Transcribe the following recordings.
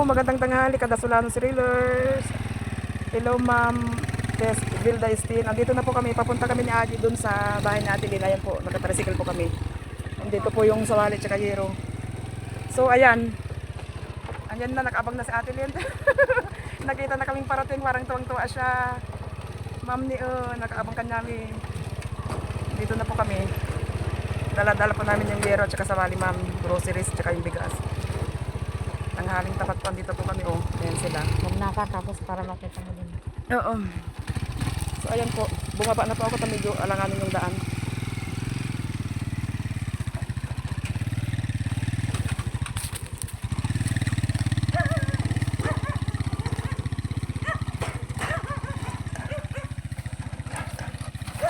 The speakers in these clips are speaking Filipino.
magandang tanghali Kadasulanon Cerilers. Hello Ma'am Tess Vilda Estin. Andito na po kami, papunta kami ni Agi dun sa bahay ni Ate Lynn. Ayan po, nakatricycle po kami. Andito po yung Sawali tsaka Yero. So ayan, andyan na, nakaabang na si Ate Lynn. Nakita na kaming parating, parang tuwang-tuwa siya. Ma'am ni nakaabang ka namin. Dito na po kami. Dala-dala po namin yung Yero tsaka Sawali Ma'am, groceries tsaka yung bigas. Tanghaling tapat po, dito po kami. Oh, ayan sila. Magnaka tapos para makita mo din. Oo. So ayan po, bumaba na po ako, medyo alanganin yung daan.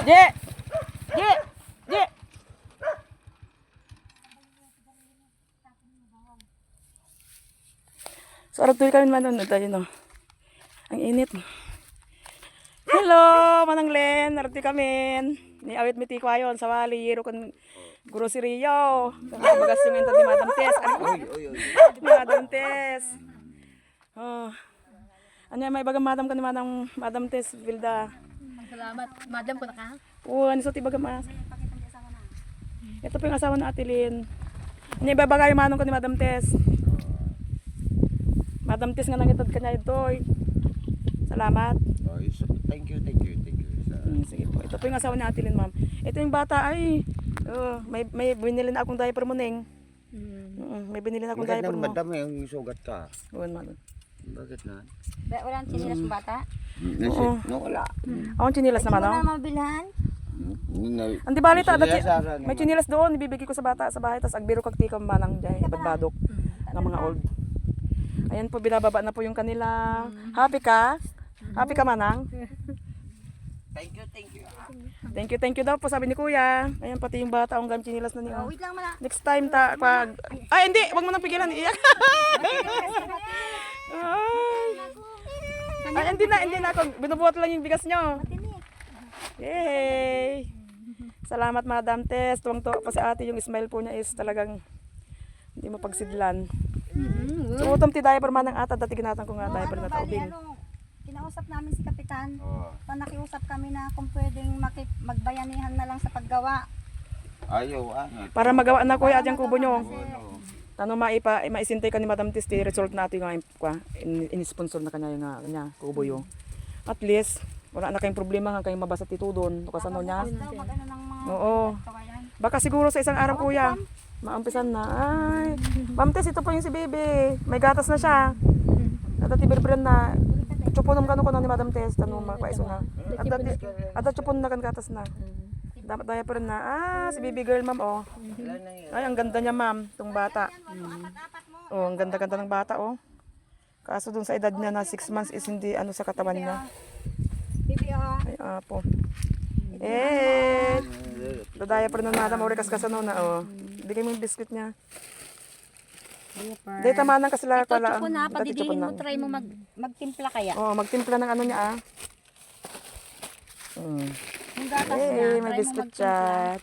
Je! Je! Je! So arap tuloy kami man doon tayo, no. Ang init. Hello, Manang Len, narati kami. Ni awit mi tikwayon sa wali yero kon grocery yo. Bagas yung enta di Madam Tess. Madam Tess. Oh. Ano may bagang madam kan ni Madam Tess Vilda. Salamat. Madam ko na ka. Oh, ano sa tibaga mas. Ito po yung asawa na Ate Lynn. Ano ibabagay manong kan ni Madam Tess. Madam Tess nga nangitad kanya ito. Salamat. Oh, thank you. Sige po. Ito po yung asawa ni Ate Lynn, ma'am. Ito yung bata ay may binili na akong diaper mo, Neng. May binili na akong Bakit diaper nang mo. madami yung sugat ka? Uwan, man. Bakit na? Walang sinilas ng bata? Oo. No, wala. Akong chinilas naman, Wala oh. na mabilhan? Andi balita, Sinilasaran may naman. chinilas doon, ibibigay ko sa bata sa bahay, tapos agbiro kag tikam manang dyan, badbadok ng mga old. Ayan po, binababa na po yung kanila. Happy ka? Happy ka, manang? Thank you. Thank you daw po, sabi ni Kuya. Ayan, pati yung bata, ang gam chinilas na niya. Wait lang mala. Next time, pag... Ay, hindi! Wag mo nang pigilan, iiyak. Ay, hindi na ako. Binubuhat lang yung bigas nyo. Yay! Salamat, Madam Tess. Tuwang-tuwa pa si ate. Yung smile po niya is talagang hindi mapagsidlan. So, utom ti diaper man ang ata. Dati ginatan ko nga diaper na taubing. Kinausap namin si Kapitan. Oh. Nakiusap kami na kung pwedeng magbayanihan na lang sa paggawa. Ayaw, Para magawa na Kuya adyang kubo nyo. Ano? Tanong maisintay ka ni Madam Tess. Ti result natin nga in-sponsor na kanya yung kanya kubo yung. At least, wala na kayong problema nga kayong mabasa ti tudon. Kasi ano niya. Mag-ano ng mga Oo. kawayan. Baka siguro sa isang araw, Kuya. Maampisan na. Ay, Ma'am Tess, ito po yung si Baby. May gatas na siya. Natatibir-biran na. Chuponom ka no ni Madam Tess. Tanong magpaiso na. At chupon na kan gatas na. Dapat daya pa rin na. Si baby girl, ma'am, oh. Ay, ang ganda niya, ma'am. Itong bata. Oh, ang ganda-ganda ng bata, oh. Kaso dun sa edad niya na 6 months is hindi ano sa katawan niya. Ay, apo. Dadaya pa rin na nada. Maurikas ka sa nuna, oh. Bigay mo yung biscuit niya. Dahil tamanan kasi lang Ito pala. chupo na, padidihin mo, try mo magtimpla kaya. Oh, magtimpla ng ano niya, ah. Yung gatas niya, May try mo biscuit magtimpla. chat.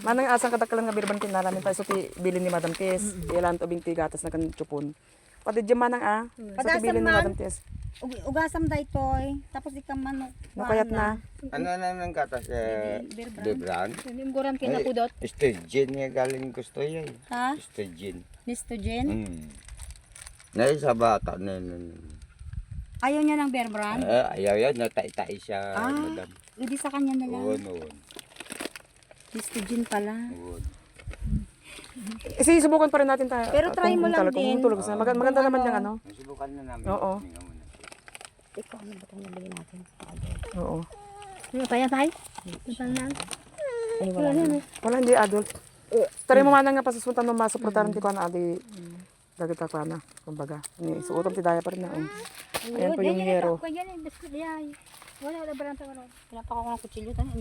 Manang asang kadakalang nga birban kinalamin tayo. So, bilin ni Madam Tess. Ilan to binti gatas na kan chupon. Pati dyan manang So, bilin ni Madam Tess. Ugasam da itoy. Tapos ikam manok. Nakayat na. Ano ng gatas? Debran? Yung guram kinapudot. Sturgeon niya galing gusto yan. Ha? Sturgeon. Nistogen? Ngayon sa bata na Ayaw niya ng bear brand? ayaw yan, natay-tay siya, madam. Hindi sa kanya na lang. Noon. Nistogen pala. Subukan pa rin natin tayo. Pero try mo lang din. Maganda naman yung ano. Subukan na namin. Oo. Ikaw, ano ba itong nabili natin? Oo. Kaya tayo? Ay, wala na. Wala, hindi adult. Tari mo manang nga pasusuntan ng masuportaran ti ko na adi. Dagit ako na. Kumbaga. Suutom ti daya pa rin na. Ayan po yung Yero. Yan, biskuit yan. Wala ba lang tayo? Pinapakaw ko ng kutsilyo. Nyamot